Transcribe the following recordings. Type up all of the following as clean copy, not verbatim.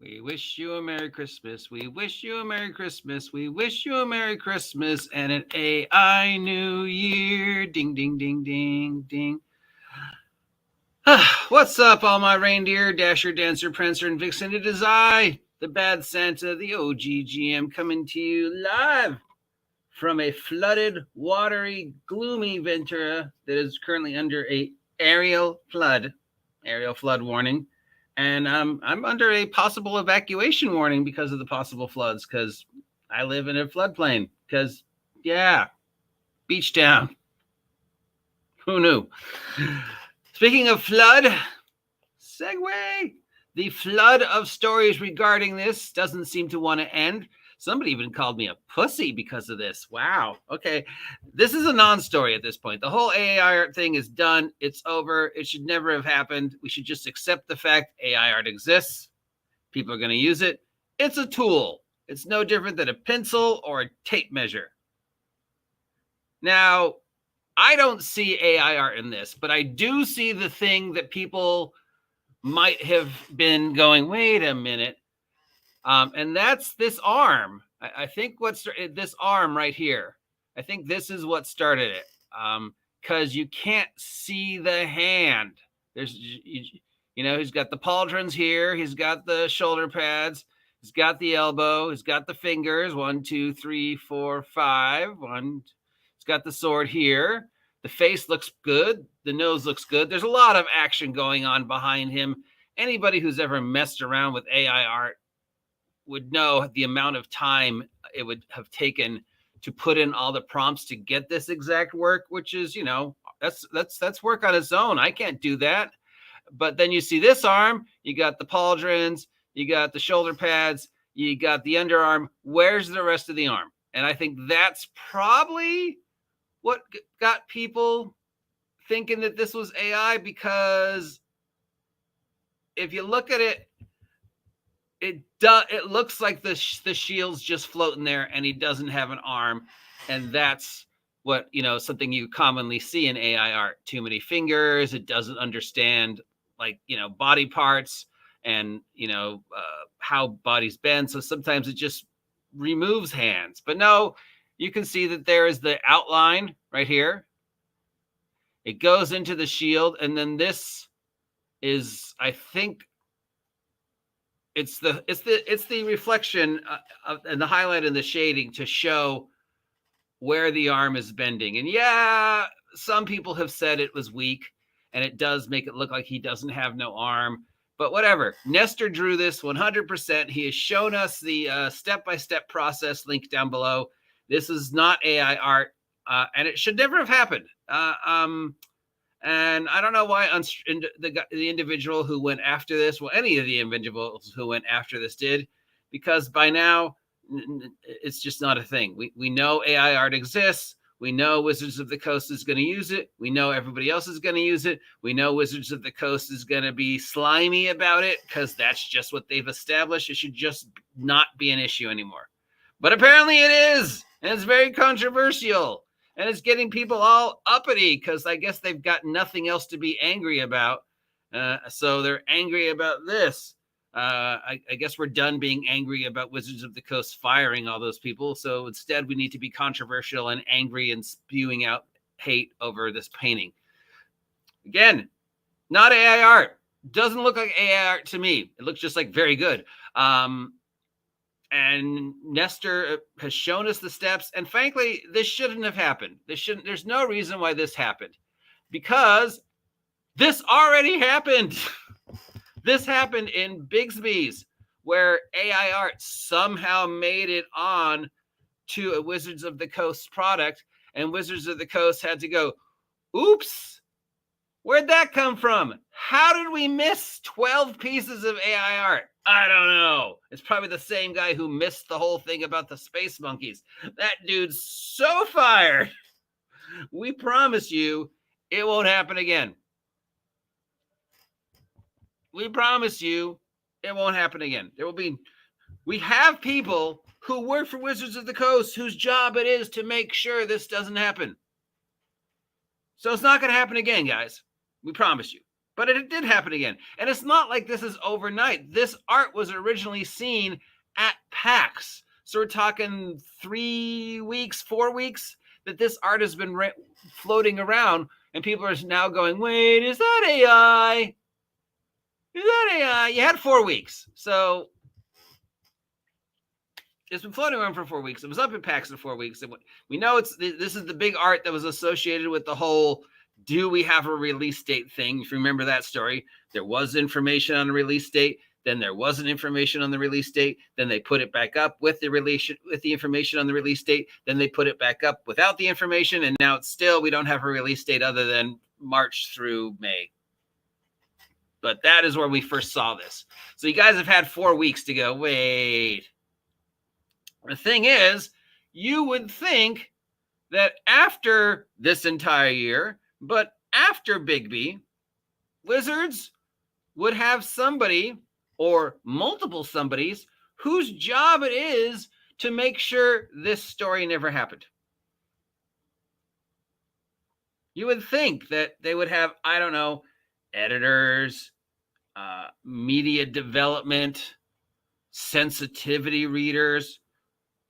We wish you a Merry Christmas. We wish you a Merry Christmas. We wish you a Merry Christmas and an AI New Year. Ding, ding, ding, ding, ding. What's up, all my reindeer, Dasher, Dancer, Prancer, and Vixen? It is I, the Bad Santa, the OGGM, coming to you live from a flooded, watery, gloomy Ventura that is currently under a aerial flood warning. And I'm under a possible evacuation warning because of the possible floods, because I live in a floodplain. Because, yeah, beach town. Who knew? Speaking of flood, segue. The flood of stories regarding this doesn't seem to want to end. Somebody even called me a pussy because of this. Wow. Okay. This is a non-story at this point. The whole AI art thing is done. It's over. It should never have happened. We should just accept the fact AI art exists. People are going to use it. It's a tool. It's no different than a pencil or a tape measure. Now, I don't see AI art in this, but I do see the thing that people might have been going, wait a minute. And that's this arm. I think what's this arm right here. I think this is what started it. Because you can't see the hand. There's, he's got the pauldrons here. He's got the shoulder pads. He's got the elbow. He's got the fingers. 1, 2, 3, 4, 5. He's got the sword here. The face looks good. The nose looks good. There's a lot of action going on behind him. Anybody who's ever messed around with AI art would know the amount of time it would have taken to put in all the prompts to get this exact work, which is, that's work on its own. I can't do that. But then you see this arm, you got the pauldrons, you got the shoulder pads, you got the underarm. Where's the rest of the arm? And I think that's probably what got people thinking that this was AI, because if you look at it, it looks like the shield's just floating there and he doesn't have an arm. And that's what, something you commonly see in AI art. Too many fingers. It doesn't understand body parts and, how bodies bend. So sometimes it just removes hands. But no, you can see that there is the outline right here. It goes into the shield. And then this is, I think, it's the reflection and the highlight and the shading to show where the arm is bending. And yeah, some people have said it was weak, and it does make it look like he doesn't have no arm. But whatever. Nestor drew this 100%. He has shown us the step-by-step process link down below. This is not AI art, and it should never have happened. And I don't know why the individual who went after this, well, any of the individuals who went after this did, because by now it's just not a thing. We know AI art exists. We know Wizards of the Coast is going to use it. We know everybody else is going to use it. We know Wizards of the Coast is going to be slimy about it because that's just what they've established. It should just not be an issue anymore. But apparently it is, and it's very controversial. And it's getting people all uppity because I guess they've got nothing else to be angry about. So they're angry about this. I guess we're done being angry about Wizards of the Coast firing all those people. So instead, we need to be controversial and angry and spewing out hate over this painting. Again, not AI art. Doesn't look like AI art to me. It looks just like very good. And Nestor has shown us the steps. And frankly, this shouldn't have happened. There's no reason why this happened, because this already happened. This happened in Bigsby's, where AI art somehow made it on to a Wizards of the Coast product. And Wizards of the Coast had to go, oops, where'd that come from? How did we miss 12 pieces of AI art? I don't know. It's probably the same guy who missed the whole thing about the space monkeys. That dude's so fired. We promise you it won't happen again. We promise you it won't happen again. We have people who work for Wizards of the Coast whose job it is to make sure this doesn't happen. So it's not going to happen again, guys. We promise you. But it did happen again. And it's not like this is overnight. This art was originally seen at PAX. So we're talking 3 weeks, 4 weeks that this art has been floating around. And people are now going, wait, is that AI? Is that AI? You had 4 weeks. So it's been floating around for 4 weeks. It was up at PAX in 4 weeks. We know this is the big art that was associated with the whole do we have a release date thing. If you remember that story, there was information on the release date. Then there wasn't information on the release date. Then they put it back up with the information on the release date. Then they put it back up without the information. And now it's still, we don't have a release date other than March through May. But that is where we first saw this. So you guys have had 4 weeks to go, wait. The thing is, you would think that after this entire year, but after Big B, Wizards would have somebody or multiple somebodies whose job it is to make sure this story never happened. You would think that they would have, I don't know, editors, media development, sensitivity readers,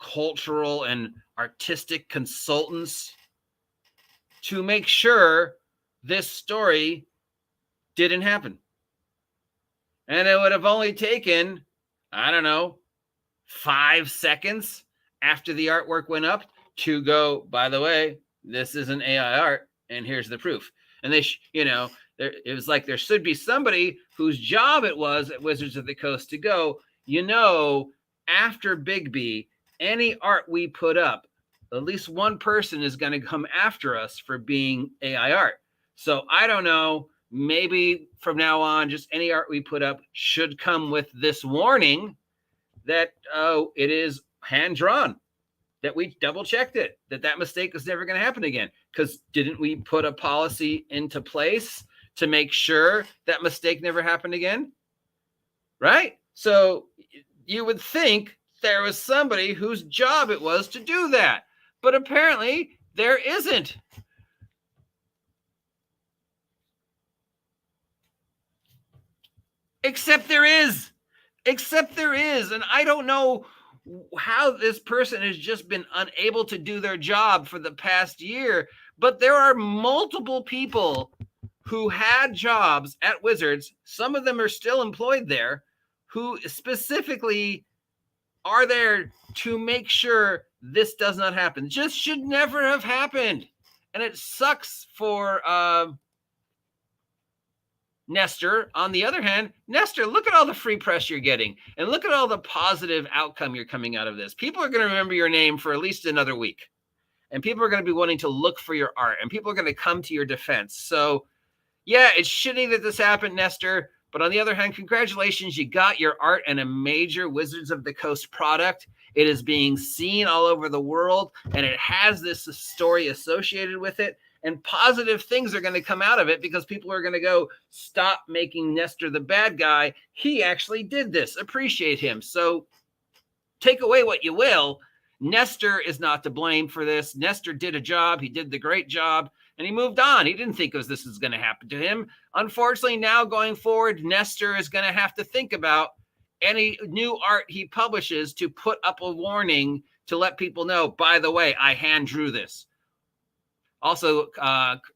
cultural and artistic consultants to make sure this story didn't happen. And it would have only taken, I don't know, 5 seconds after the artwork went up to go, by the way, this is an AI art, and here's the proof. And they, it was like there should be somebody whose job it was at Wizards of the Coast to go, after Big B, any art we put up, at least one person is going to come after us for being AI art. So I don't know, maybe from now on, just any art we put up should come with this warning that, it is hand-drawn, that we double-checked it, that mistake is never going to happen again. Because didn't we put a policy into place to make sure that mistake never happened again? Right? So you would think there was somebody whose job it was to do that. But apparently there isn't. Except there is. And I don't know how this person has just been unable to do their job for the past year. But there are multiple people who had jobs at Wizards. Some of them are still employed there, who specifically are there to make sure this does not happen. Just should never have happened. And it sucks for Nestor. On the other hand, Nestor, look at all the free press you're getting. And look at all the positive outcome you're coming out of this. People are going to remember your name for at least another week. And people are going to be wanting to look for your art. And people are going to come to your defense. So, yeah, it's shitty that this happened, Nestor. But on the other hand, congratulations, you got your art and a major Wizards of the Coast product. It is being seen all over the world, and it has this story associated with it. And positive things are going to come out of it because people are going to go, stop making Nestor the bad guy. He actually did this. Appreciate him. So take away what you will. Nestor is not to blame for this. Nestor did a job. He did the great job. And he moved on. He didn't think this was going to happen to him. Unfortunately, now going forward, Nestor is going to have to think about any new art he publishes to put up a warning to let people know, by the way, I hand drew this. Also,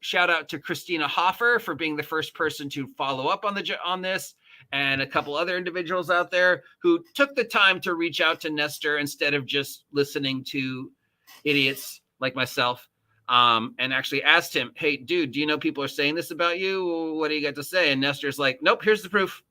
shout out to Christina Hoffer for being the first person to follow up on this, and a couple other individuals out there who took the time to reach out to Nestor instead of just listening to idiots like myself. And actually asked him, hey, dude, do you know people are saying this about you? What do you got to say? And Nestor's like, nope, here's the proof.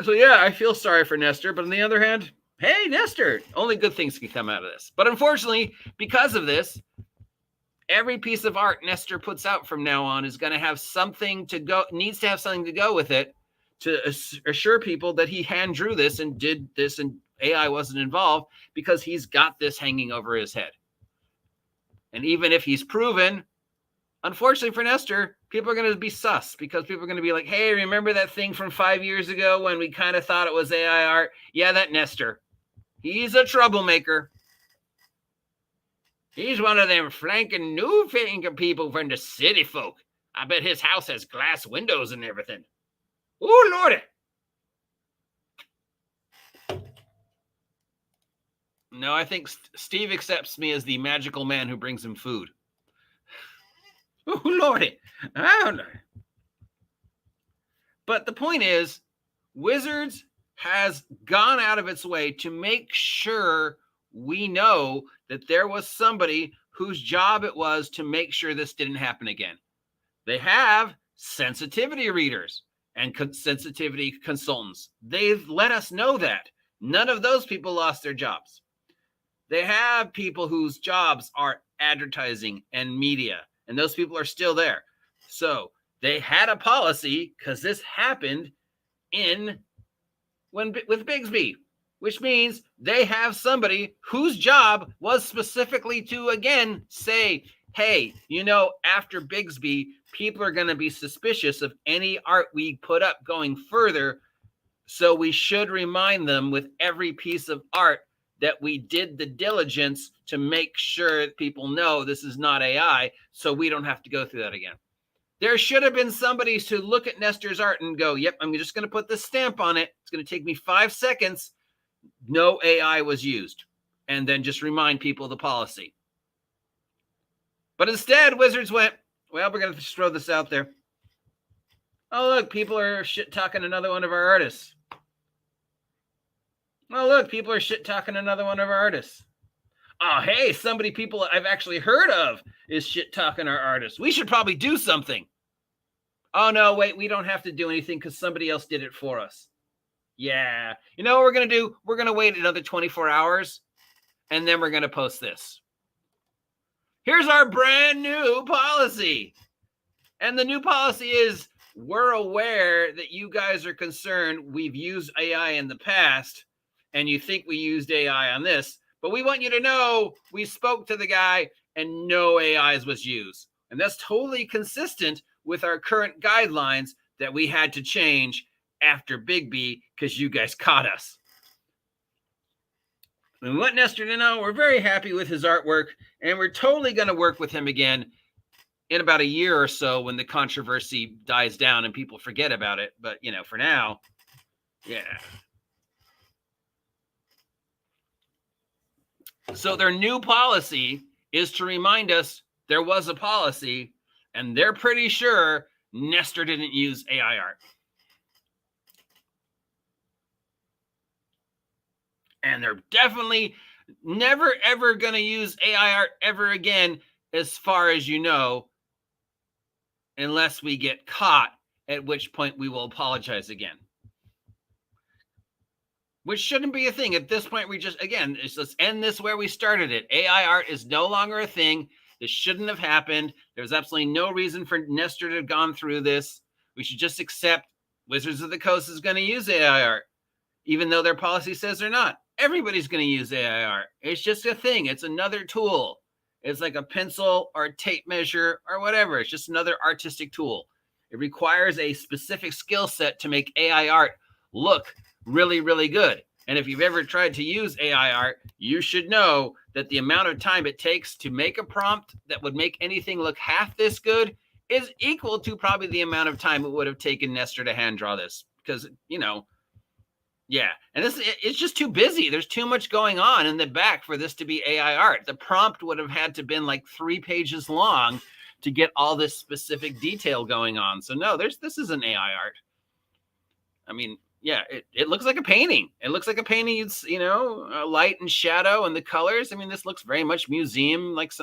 So, yeah, I feel sorry for Nestor. But on the other hand, hey, Nestor, only good things can come out of this. But unfortunately, because of this, every piece of art Nestor puts out from now on is going to have something to go, needs to have something to go with it, to assure people that he hand drew this and did this and AI wasn't involved, because he's got this hanging over his head. And even if he's proven, unfortunately for Nestor, people are going to be sus, because people are going to be like, hey, remember that thing from 5 years ago when we kind of thought it was AI art? Yeah, that Nestor. He's a troublemaker. He's one of them flanking new finger people from the city folk. I bet his house has glass windows and everything. Oh, Lordy. No, I think Steve accepts me as the magical man who brings him food. Oh, Lordy. I don't know. But the point is, Wizards has gone out of its way to make sure we know that there was somebody whose job it was to make sure this didn't happen again. They have sensitivity readers and sensitivity consultants. They've let us know that. None of those people lost their jobs. They have people whose jobs are advertising and media, and those people are still there. So they had a policy because this happened with Bigsby, which means they have somebody whose job was specifically to, again, say, hey, after Bigsby, people are going to be suspicious of any art we put up going further. So we should remind them with every piece of art that we did the diligence to make sure that people know this is not AI, so we don't have to go through that again. There should have been somebody to look at Nestor's art and go, yep, I'm just going to put this stamp on it. It's going to take me 5 seconds. No AI was used. And then just remind people of the policy. But instead, Wizards went, well, we're going to just throw this out there. Oh, look, people are shit-talking another one of our artists. Oh, look, people are shit-talking another one of our artists. Oh, hey, people I've actually heard of is shit-talking our artists. We should probably do something. Oh, no, wait, we don't have to do anything because somebody else did it for us. Yeah. You know what we're going to do? We're going to wait another 24 hours, and then we're going to post this. Here's our brand new policy. And the new policy is, we're aware that you guys are concerned we've used AI in the past, and you think we used AI on this, but we want you to know we spoke to the guy and no AIs was used. And that's totally consistent with our current guidelines that we had to change after Bigsby because you guys caught us. And we want Nestor to know we're very happy with his artwork, and we're totally going to work with him again in about a year or so when the controversy dies down and people forget about it. But, for now, yeah. So their new policy is to remind us there was a policy, and they're pretty sure Nestor didn't use AI art. And they're definitely never, ever going to use AI art ever again, as far as you know, unless we get caught, at which point we will apologize again. Which shouldn't be a thing. At this point, let's end this where we started it. AI art is no longer a thing. This shouldn't have happened. There's absolutely no reason for Nestor to have gone through this. We should just accept Wizards of the Coast is going to use AI art, even though their policy says they're not. Everybody's going to use AI art. It's just a thing. It's another tool. It's like a pencil or a tape measure or whatever. It's just another artistic tool. It requires a specific skill set to make AI art look really, really good. And if you've ever tried to use AI art, you should know that the amount of time it takes to make a prompt that would make anything look half this good is equal to probably the amount of time it would have taken Nestor to hand draw this. Because, yeah. And it's just too busy. There's too much going on in the back for this to be AI art. The prompt would have had to been like 3 pages long to get all this specific detail going on. So no, this isn't AI art. I mean, yeah, it looks like a painting. It looks like a painting. It's, light and shadow and the colors. I mean, this looks very much museum, like,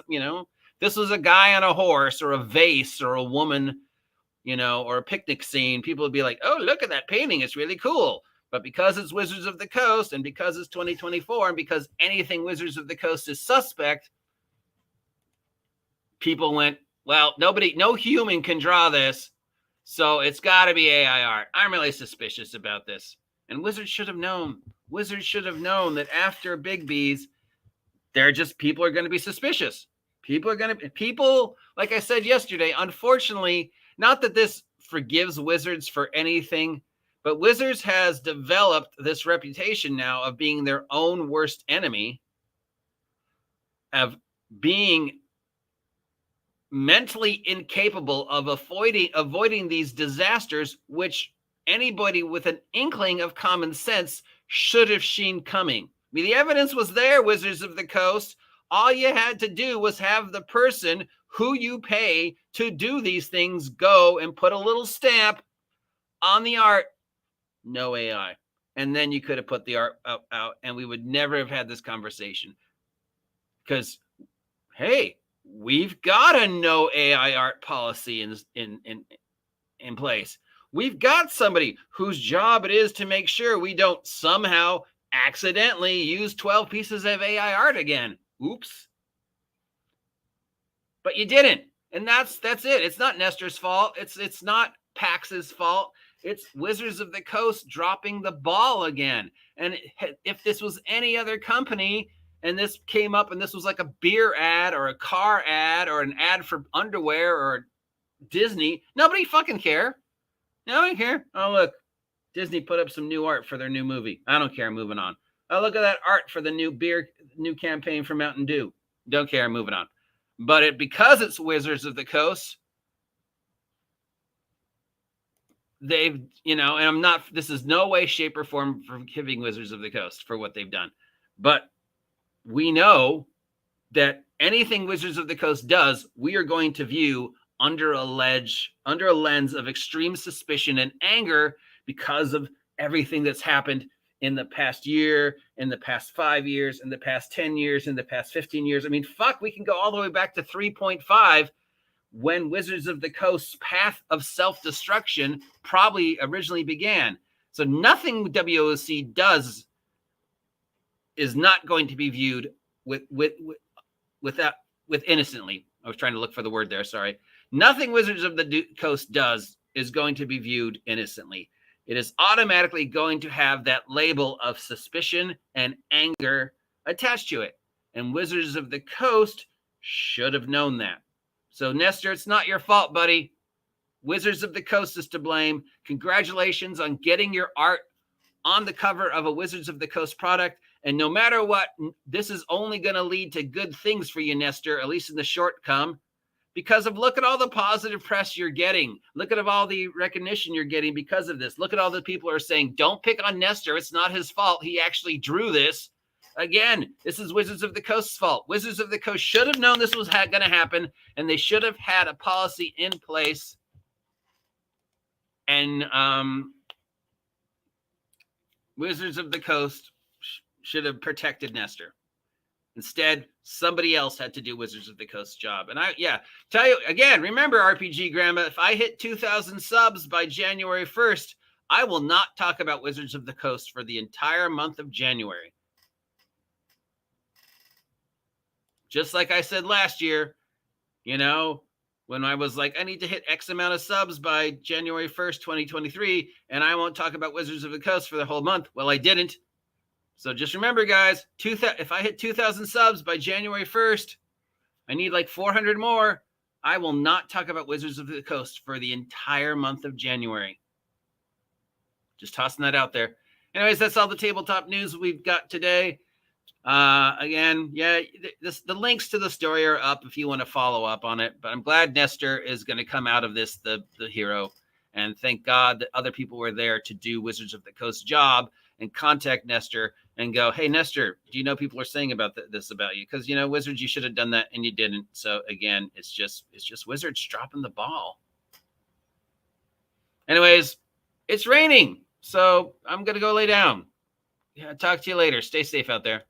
this was a guy on a horse or a vase or a woman, or a picnic scene. People would be like, oh, look at that painting. It's really cool. But because it's Wizards of the Coast and because it's 2024 and because anything Wizards of the Coast is suspect, people went, well, no human can draw this. So it's got to be AI art. I'm really suspicious about this. And Wizards should have known. Wizards should have known that after Bigsby's, people are going to be suspicious. People, like I said yesterday, unfortunately, not that this forgives Wizards for anything, But Wizards has developed this reputation now of being their own worst enemy, of being mentally incapable of avoiding these disasters, which anybody with an inkling of common sense should have seen coming. I mean, the evidence was there, Wizards of the Coast. All you had to do was have the person who you pay to do these things go and put a little stamp on the art. No AI. And then you could have put the art out and we would never have had this conversation. Because, hey, we've got a no AI art policy in place. We've got somebody whose job it is to make sure we don't somehow accidentally use 12 pieces of AI art again. Oops. But you didn't. And that's it. It's not Nestor's fault. It's not PAX's fault. It's Wizards of the Coast dropping the ball again. And if this was any other company and this came up and this was like a beer ad or a car ad or an ad for underwear or Disney, nobody fucking care. Nobody care. Oh, look, Disney put up some new art for their new movie. I don't care. Moving on. Oh, look at that art for the new campaign for Mountain Dew. Don't care. Moving on. But because it's Wizards of the Coast, they've, and this is no way, shape, or form forgiving Wizards of the Coast for what they've done. But we know that anything Wizards of the Coast does, we are going to view under a lens of extreme suspicion and anger because of everything that's happened in the past year, in the past 5 years, in the past 10 years, in the past 15 years. I mean, fuck, we can go all the way back to 3.5 when Wizards of the Coast's path of self-destruction probably originally began. So nothing WOC does is not going to be viewed with innocently. I was trying to look for the word there. Sorry. Nothing Wizards of the Coast does is going to be viewed innocently. It is automatically going to have that label of suspicion and anger attached to it. And Wizards of the Coast should have known that. So, Nestor, it's not your fault, buddy. Wizards of the Coast is to blame. Congratulations on getting your art on the cover of a Wizards of the Coast product. And no matter what, this is only going to lead to good things for you, Nestor, at least in the short come. Because of look at all the positive press you're getting. Look at all the recognition you're getting because of this. Look at all the people who are saying, don't pick on Nestor. It's not his fault. He actually drew this. Again, this is Wizards of the Coast's fault. Wizards of the Coast should have known this was going to happen, and they should have had a policy in place. And Wizards of the Coast should have protected Nestor. Instead, somebody else had to do Wizards of the Coast's job. And tell you again, remember RPG Grandma, if I hit 2,000 subs by January 1st, I will not talk about Wizards of the Coast for the entire month of January. Just like I said last year, when I was like, I need to hit X amount of subs by January 1st, 2023, and I won't talk about Wizards of the Coast for the whole month. Well, I didn't. So just remember, guys, if I hit 2,000 subs by January 1st, I need like 400 more. I will not talk about Wizards of the Coast for the entire month of January. Just tossing that out there. Anyways, that's all the tabletop news we've got today. Again, the links to the story are up if you want to follow up on it. But I'm glad Nestor is going to come out of this the hero. And thank God that other people were there to do Wizards of the Coast's job and contact Nestor and go, hey, Nestor, do you know people are saying about this about you? Because, Wizards, you should have done that and you didn't. So, again, it's just Wizards dropping the ball. Anyways, it's raining. So I'm going to go lay down. Yeah, talk to you later. Stay safe out there.